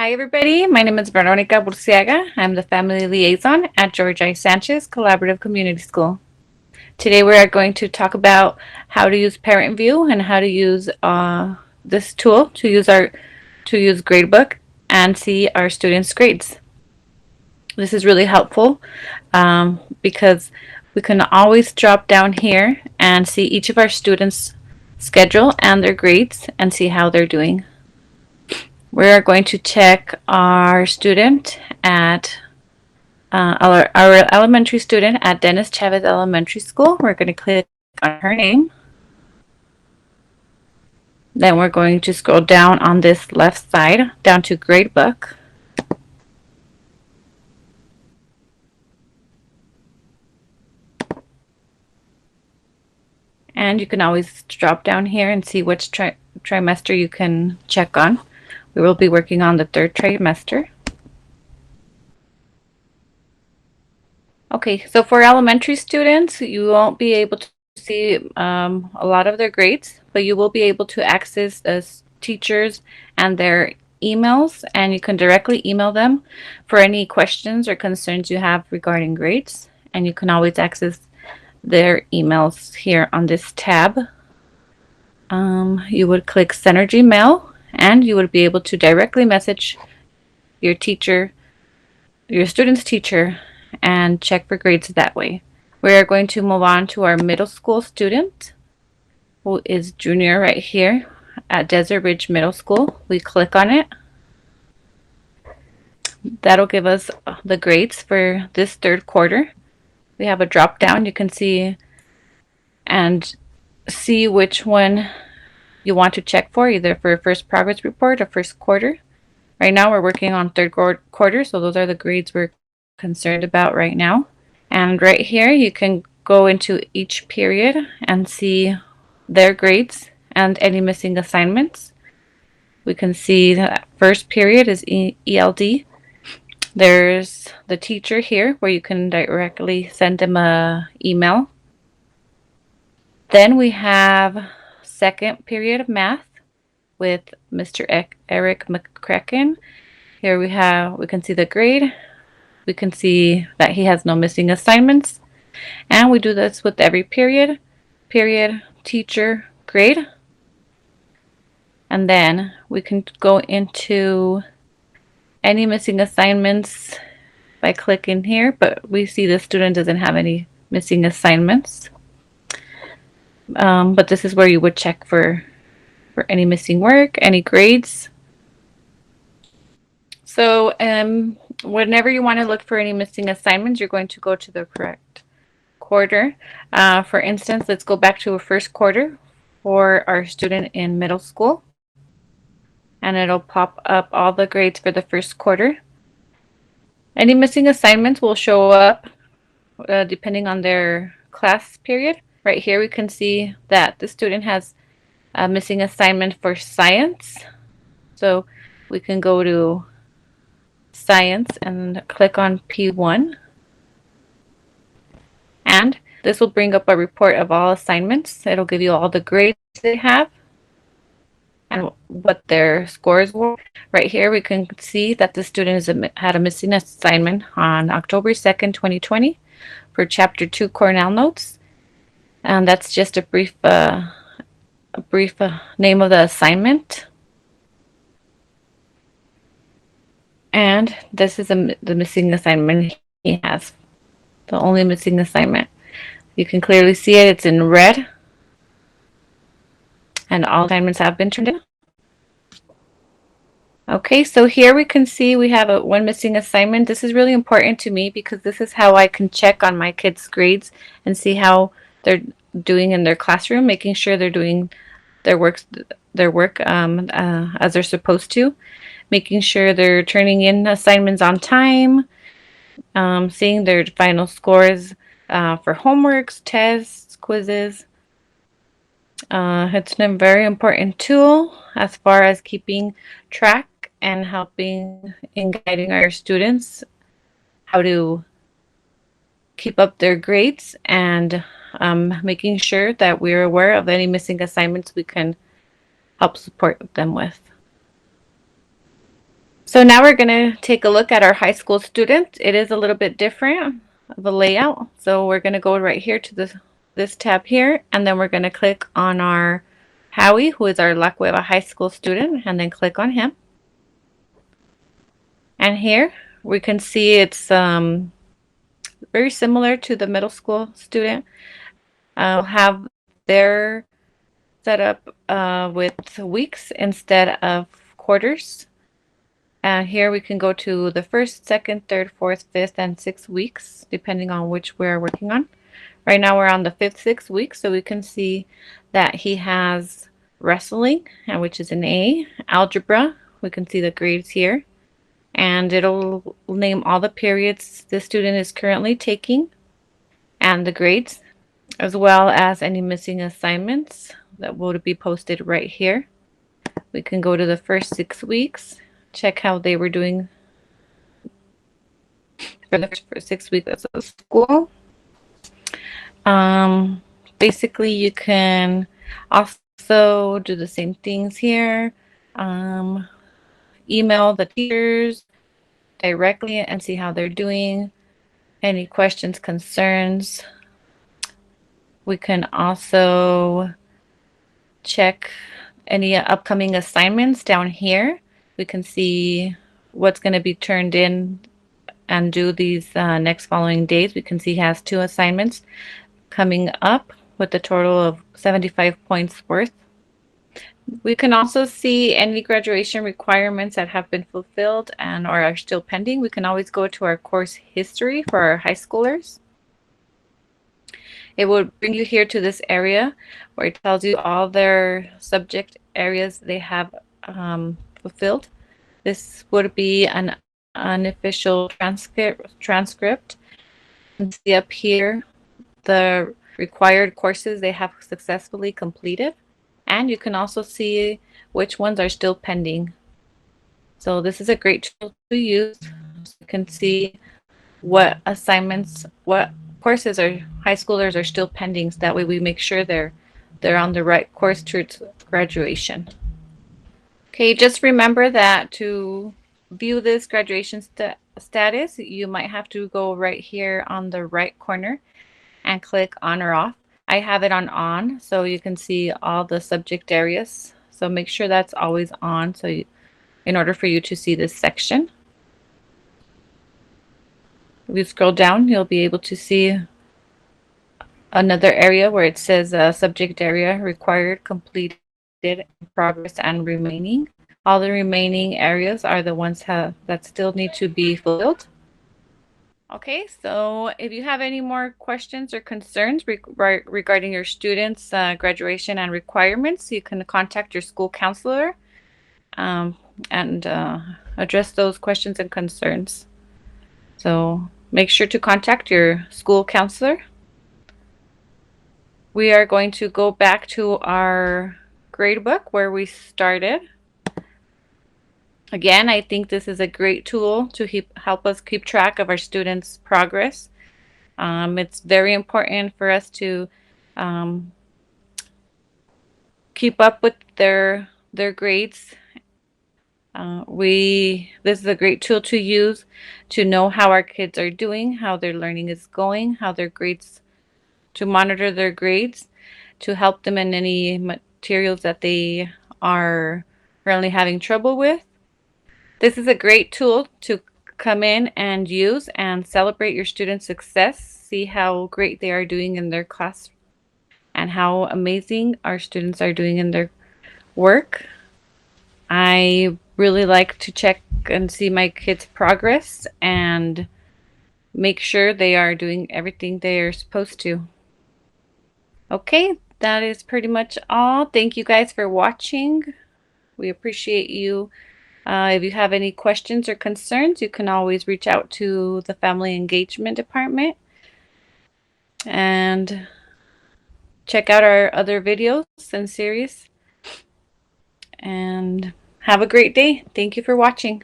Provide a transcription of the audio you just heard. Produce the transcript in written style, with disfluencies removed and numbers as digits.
Hi, everybody. My name is Veronica Burciaga. I'm the Family Liaison at George I. Sanchez Collaborative Community School. Today, we are going to talk about how to use Parent View and how to use this tool to use Gradebook and see our students' grades. This is really helpful because we can always drop down here and see each of our students' schedule and their grades and see how they're doing. We are going to check our student at our elementary student at Dennis Chavez Elementary School. We're going to click on her name. Then we're going to scroll down on this left side down to Gradebook. And you can always drop down here and see which trimester you can check on. We will be working on the third trimester. Okay, so for elementary students, you won't be able to see a lot of their grades, but you will be able to access teachers and their emails, and you can directly email them for any questions or concerns you have regarding grades, and you can always access their emails here on this tab. You would click Synergy Mail, and you would be able to directly message your teacher, your student's teacher, and check for grades that way. We are going to move on to our middle school student, who is junior right here at Desert Ridge Middle School. We click on it. That'll give us the grades for this third quarter. We have a drop down. You can see which one you want to check for, either for first progress report or first quarter. Right now we're working on third quarter, so those are the grades we're concerned about right now. And right here you can go into each period and see their grades and any missing assignments. We can see that first period is ELD. There's the teacher here where you can directly send them an email. Then we have second period of math with Mr. Eric McCracken. Here we can see the grade. We can see that he has no missing assignments. And we do this with every period, teacher, grade. And then we can go into any missing assignments by clicking here, but we see the student doesn't have any missing assignments. But this is where you would check for any missing work, any grades. So whenever you want to look for any missing assignments, you're going to go to the correct quarter. For instance, let's go back to a first quarter for our student in middle school. And it'll pop up all the grades for the first quarter. Any missing assignments will show up depending on their class period. Right here we can see that the student has a missing assignment for science. So we can go to science and click on P1. And this will bring up a report of all assignments. It'll give you all the grades they have and what their scores were. Right here we can see that the student had a missing assignment on October 2nd, 2020 for Chapter 2 Cornell Notes. And that's just a brief name of the assignment. And this is the missing assignment he has. The only missing assignment. You can clearly see it. It's in red. And all assignments have been turned in. Okay, so here we can see we have one missing assignment. This is really important to me because this is how I can check on my kids' grades and see how they're doing in their classroom, making sure they're doing their work as they're supposed to, making sure they're turning in assignments on time, seeing their final scores for homeworks, tests, quizzes. It's a very important tool as far as keeping track and helping in guiding our students how to keep up their grades and making sure that we're aware of any missing assignments we can help support them with. So now we're going to take a look at our high school students. It is a little bit different of a layout. So we're going to go right here to this tab here, and then we're going to click on our Howie, who is our La Cueva High School student, and then click on him. And here we can see it's very similar to the middle school student. I'll have their set up with weeks instead of quarters. And here we can go to the first, second, third, fourth, fifth, and 6th weeks, depending on which we're working on. Right now we're on the 5th, 6th week, so we can see that he has wrestling, which is an A, algebra, we can see the grades here, and it'll name all the periods the student is currently taking and the grades, as well as any missing assignments that will be posted right here. We can go to the first 6 weeks, check how they were doing for the first 6 weeks of school. Basically, you can also do the same things here. Email the teachers directly and see how they're doing. Any questions, concerns. We can also check any upcoming assignments down here. We can see what's going to be turned in and do these next following days. We can see he has 2 assignments coming up with a total of 75 points worth. We can also see any graduation requirements that have been fulfilled and or are still pending. We can always go to our course history for our high schoolers. It will bring you here to this area where it tells you all their subject areas they have fulfilled. This would be an unofficial transcript. You can see up here the required courses they have successfully completed, and you can also see which ones are still pending. So this is a great tool to use. So you can see what assignments, what courses our high schoolers are still pending, so that way we make sure they're on the right course towards graduation. Okay, just remember that to view this graduation status, you might have to go right here on the right corner and click on or off. I have it on, so you can see all the subject areas. So make sure that's always on, so in order for you to see this section. If you scroll down, you'll be able to see another area where it says subject area required, completed, in progress, and remaining. All the remaining areas are the ones that still need to be fulfilled. Okay, so if you have any more questions or concerns regarding your students' graduation and requirements, you can contact your school counselor and address those questions and concerns. So make sure to contact your school counselor. We are going to go back to our gradebook where we started. Again, I think this is a great tool to help us keep track of our students' progress. It's very important for us to keep up with their grades. This is a great tool to use to know how our kids are doing, how their learning is going, how their grades, to monitor their grades, to help them in any materials that they are currently having trouble with. This is a great tool to come in and use and celebrate your students' success, see how great they are doing in their class and how amazing our students are doing in their work. I really like to check and see my kids' progress and make sure they are doing everything they are supposed to. Okay, that is pretty much all. Thank you guys for watching. We appreciate you. If you have any questions or concerns, you can always reach out to the Family Engagement Department and check out our other videos and series. And have a great day. Thank you for watching.